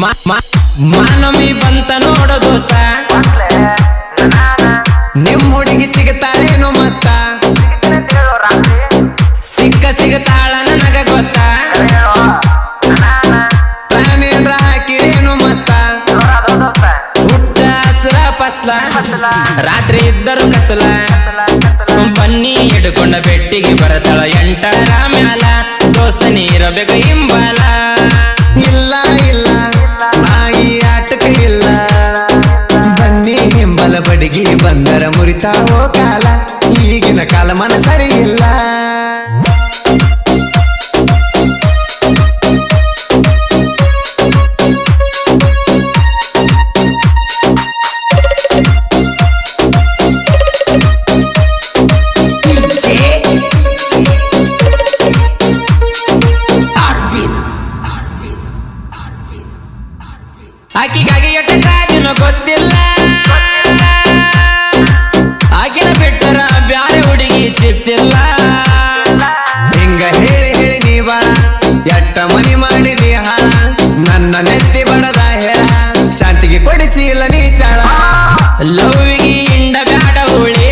ಮಾನವಿ ಬಂತ ನೋಡೋ ದೋಸ್ತ ನಿಮ್ ಹುಡುಗಿ ಸಿಗತಾಳೇನು ಮತ್ತ ಸಿಗತಾಳ ನನಗ ಗೊತ್ತ ಪ್ಲಾನೇನ್ರ ಹಾಕಿರೇನು ಮತ್ತ ಹುಟ್ಟ ಹಸ್ರ ಪತ್ಲ ರಾತ್ರಿ ಇದ್ದರು ಕತ್ತಲ ಬನ್ನಿ ಹಿಡ್ಕೊಂಡ ಬೆಟ್ಟಿಗೆ ಬರತಾಳ ಎಂಟರ ಮ್ಯಾಲ ದೋಸ್ತ ನೀರಬೇಕು ಹಿಂಬಾಲ ಇಲ್ಲ ಇಲ್ಲ ನಾಯಿ ಆಟಕ ಇಲ್ಲ ಬನ್ನಿ ಹಿಂಬಲ ಬಡಿಗಿ ಬಂದರ ಮುರಿತಾವೋ ಕಾಲ ಈಗಿನ ಕಾಲ ಮನ ಸರಿ ಇಲ್ಲ ಆಕಿಗಾಗಿ ಎಟ್ಟ ಕಾಜಿನ ಗೊತ್ತಿಲ್ಲ ಆಕಿನ ಬಿಟ್ಟರ ಬ್ಯಾರೆ ಹುಡುಗಿ ಚಿತ್ತಿಲ್ಲ ಹಿಂಗ ಹೇಳಿ ಹೇಳಿ ನೀ ಬಾಳ ಎಟ್ಟ ಮನಿ ಮಾಡಿದಿ ಹಾಳ ನನ್ನ ನೆತ್ತಿ ಬಡದ ಹೇಳ ಶಾಂತಿಗೆ ಕೊಡಿಸಿಲ್ಲ ನೀ ಚಾಳ ಲವ್ವಿಗೆ ಇಂಡ ಬ್ಯಾಡ ಹೋಳಿ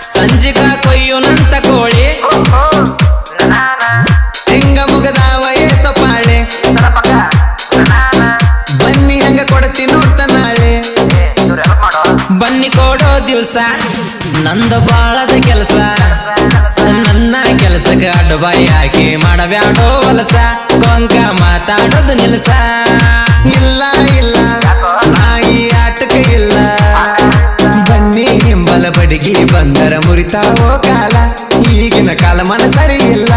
ಸಂಜಿಕ ಕೊಯ್ಯುನಂತ ಕೋಳಿ ಹಿಂಗ ಮುಗದಾವ ಏಸ ಪಾಳೆ ಬನ್ನಿ ಹಂಗ ಕೊಡತಿ ನೋಡ್ತ ನಾಳೆ ಬನ್ನಿ ಕೊಡೋ ದಿವ್ಸ ನಂದ ಬಾಳದ ಕೆಲಸ ನನ್ನ ಕೆಲಸಕ್ಕೆ ಅಡ್ಡಬಾಯಿ ಹಾಕಿ ಮಾಡಬ್ಯಾಡೋ ವಲಸ ಕೊಂಕ ಮಾತಾಡೋದು ನಿಲ್ಸ ಇಲ್ಲ ಇಲ್ಲ ನಾಯಿ ಆಟಕ ಇಲ್ಲ ಬನ್ನಿ ಹಿಂಬಲ ಬಡಿಗಿ ಬಂದರ ಮುರಿತಾವೋ ಕಾಲ ಈಗಿನ ಕಾಲ ಮನ ಸರಿ ಇಲ್ಲ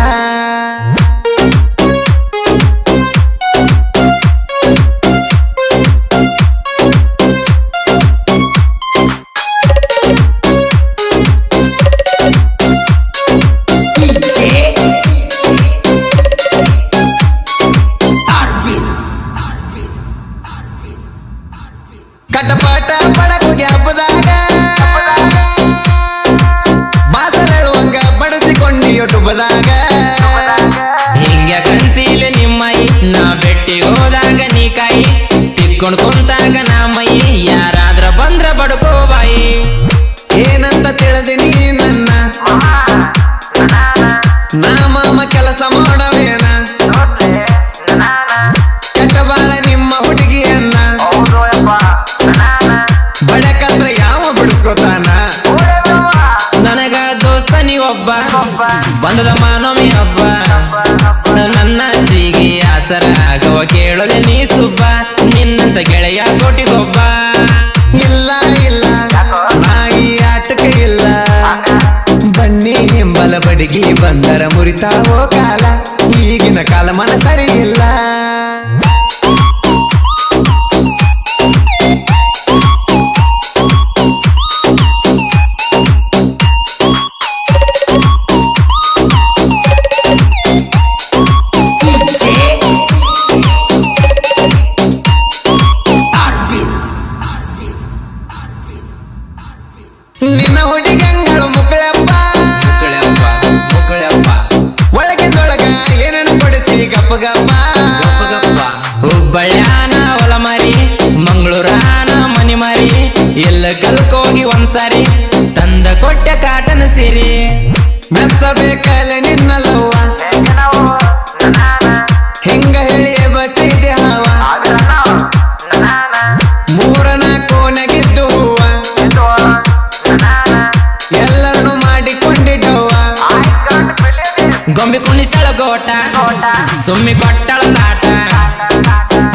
ಕಟಪಾಟ ಪಡಕೋಗಿ ಹಬ್ಬದಾಗ ಬಾಸರಳುವಂಗ ಬಡಿಸಿಕೊಂಡಿಯೋ ಟುಬ್ಬದಾಗ ಹಿಂಗ ಕಂತೀಲೆ ನಿಮ್ಮೈ ನಾ ಬೆಟ್ಟಿಗೆ ಹೋದಾಗ ನೀ ಕಾಯಿ ತಿಕ್ಕೊಂಡ್ ಕುಂತಾಗ ನಾ ಮೈ ಯಾರಾದ್ರ ಬಂದ್ರ ಬಡ್ಕೋ ಬಾಯಿ ಏನಂತ ತಿಳಿದಿನಿ ನನ್ನ ನಾ ಮಾಮ ಕೆಲಸ ಮಾಡವೇನ ಕೆಟ್ಟ ಬಾಳ ನಿಮ್ಮ ಹುಡುಗಿಯನ್ನ ಬಡಕಂದ್ರ ಯಾವ ಬಿಡಿಸ್ಕೋತಾನ ನನಗ ದೋಸ್ತ ನೀವೊಬ್ಬ ಬಂದದ ಮಾನವಿ ಹಬ್ಬ ನನ್ನ ಜೀಗಿ ಆಸರ ಆಗವ ಕೇಳಲೆ ನೀ ಸುಬ್ಬ ನಿನ್ನಂತ ಗೆಳೆಯ ಕೋಟಿಗೊಬ್ಬ ಇಲ್ಲ ಇಲ್ಲ ನಾಯಿ ಆಟಕ ಇಲ್ಲ ಬನ್ನಿ ಹಿಂಬಲ ಬಡಿಗಿ ಬಂದರ ಮುರಿತಾವೋ ಕಾಲ ಈಗಿನ ಕಾಲ ಮನ ಸರಿ ಇಲ್ಲ ನಿನ್ನ ಹುಡುಗಂಗಳು ಮುಕ್ಕಳಪ್ಪ ಒಳಗಿಂದೊಳಗ ಏನೇನು ಕೊಡಿಸಿ ಗಪ್ಪ ಗಪ್ಪ ಹುಬ್ಬಳ್ಯಾನ ಹೊಲ ಮಾರಿ ಮಂಗಳೂರಾನ ಮನಿ ಮಾರಿ ಎಲ್ಲ ಕಲ್ಕೋಗಿ ಒಂದ್ಸಾರಿ ತಂದ ಕೊಟ್ಟ ಕಾಟನ ಸೀರಿ ಮೆಚ್ಚಬೇಕಲ್ಲ ನಿನ್ನ ಲವ್ವ ಹಿಂಗ ಹೇಳಿ ಬಸಿದೆ ಹಾವ ಮೂರನ ಕೋನಗಿದ್ದು ಹೂವ ಎಲ್ಲರನ್ನು ಮಾಡಿಕೊಂಡಿದ್ದವ್ವ ಗೊಂಬೆ ಕುಣಿಸಳ ಗೋಟ ಸುಮ್ಮಿ ಕೊಟ್ಟಳ ತಾಟ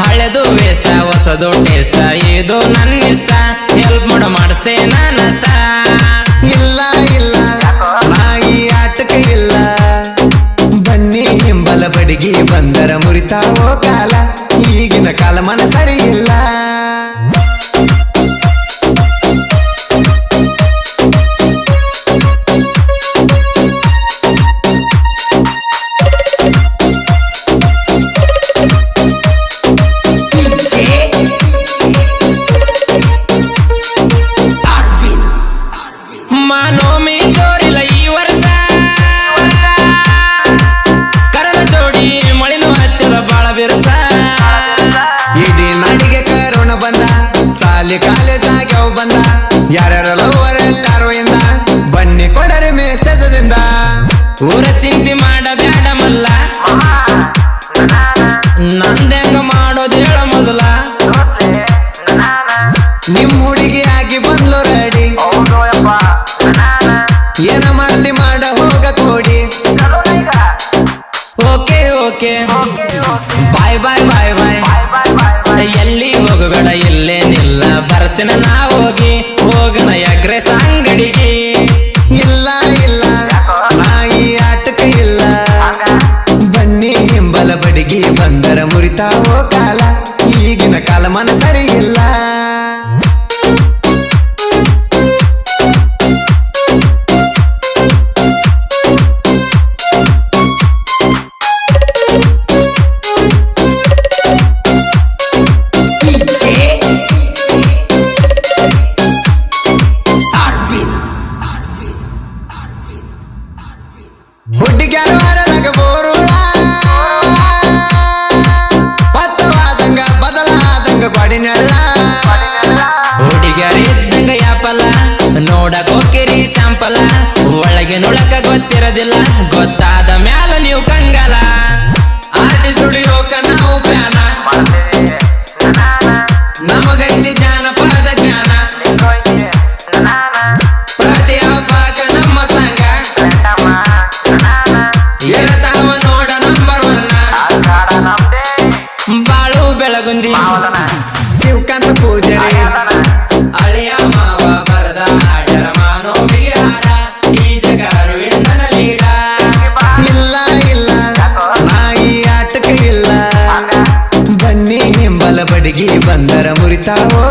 ಹಳೆದು ವೇಸ್ತ ಹೊಸದು ಟೇಸ್ತ ಇದು ನನ್ನ ಇಷ್ಟ ಹೆಲ್ಪ್ ಮಾಡಿಸ್ತೇ ನಾನಷ್ಟ ಇಲ್ಲ ಇಲ್ಲ ನಾಯಿ ಆಟಕ ಇಲ್ಲ ಬನ್ನಿ ಹಿಂಬಲ ಬಡಿಗಿ ಬಂದರ ಮುರಿತಾವೋ ಕಾಲ ಈಗಿನ ಕಾಲ ಮನ ಸರಿ ಇಲ್ಲ ಮಾನೋಮಿ ಜೋರಿಲ್ಲ ಈ ವರ್ಷ ಕರನ ಜೋಡಿ ಮಳಿನೂ ಹತ್ತಿರ ಬಾಳ ಬಿರುಸ ಊರ ಚಿಂತೆ ಮಾಡಬೇಡ ಮಲ್ಲ ನಂದೆಂಗ ಮಾಡೋದು ಹೇಳ ಮೊದಲ ನಿಮ್ ಹುಡುಗಿ ಆಗಿ ಬಂದ್ಲು ರೆಡಿ ಏನ ಮಾಡ್ತಿ ಮಾಡ ಹೋಗ ಕೋಡಿ ಓಕೆ ಓಕೆ ಬಾಯ್ ಬಾಯ್ ಬಾಯ್ ಬಾಯ್ ಎಲ್ಲಿ ಹೋಗಬೇಡ ಇಲ್ಲೇನಿಲ್ಲ ಬರ್ತೀನ ನಾ ಹೋಗಿ ಹೋಗನ ಎಗ್ರೆಸ್ ಅಂಗಡಿಗೆ ಇಲ್ಲ ಇಲ್ಲ ನಾಯಿ ಆಟಕ್ಕೆ ಇಲ್ಲ ಬನ್ನಿ ಹಿಂಬಲ ಬಡಿಗೆ ಬಂದರ ಮುರಿತಾವೋ ಕಾಲ ಈಗಿನ ಕಾಲ ಮನ ಸರಿ ಇಲ್ಲ ಹುಡುಗ್ಯಾರು ಹರದಾಗ ಬೋರುಳ ಪತ್ತವಾದಂಗ ಬದಲಾದಂಗ ಗೋಡಿನಳ್ಳ ಹುಡುಗಿಯರಿದ್ದಂಗ ಯಾಪಲ್ಲ ನೋಡಕ್ ಹೋಗಿರಿ ಶಾಂಪಲ ಒಳಗೆ ನುಳಕ ಗೊತ್ತಿರೋದಿಲ್ಲ ಗೊತ್ತಾದ ಮ್ಯಾಲ ನೀವು ಕಂಗಲ ಆರ್ಟಿಸ್ಟ್ ಹುಡುಗೋಕ ನಾವು ಪ್ಯಾನ ನಮಗೈತಿ ಜಾನಪದ ಜ್ಞಾನ ಪ್ರತಿ ಹಬ್ಬಕ ನಮ್ಮ ಸಂಘ ಇರತಾವ ನೋಡ ನಂಬರ್ ಒನ್ ಬಾಳು ಬೆಳಗುಂದಿ ಶಿವಕಾಂತ ಪೂಜಾರಿ ಅಳಿಯ ಮಾವ ಬರದ ಆಡರ ಮಾನೋ ಬಿಹಾರ ಈ ಜಗ ಅರವಿಂದನ ಲೀಡ ಇಲ್ಲ ಇಲ್ಲ ನಾಯಿ ಆಟಕ್ಕೆ ಇಲ್ಲ ಬನ್ನಿ ಹಿಂಬಲ ಬಡಿಗೆ ಬಂದರ ಮುರಿತಾವೋ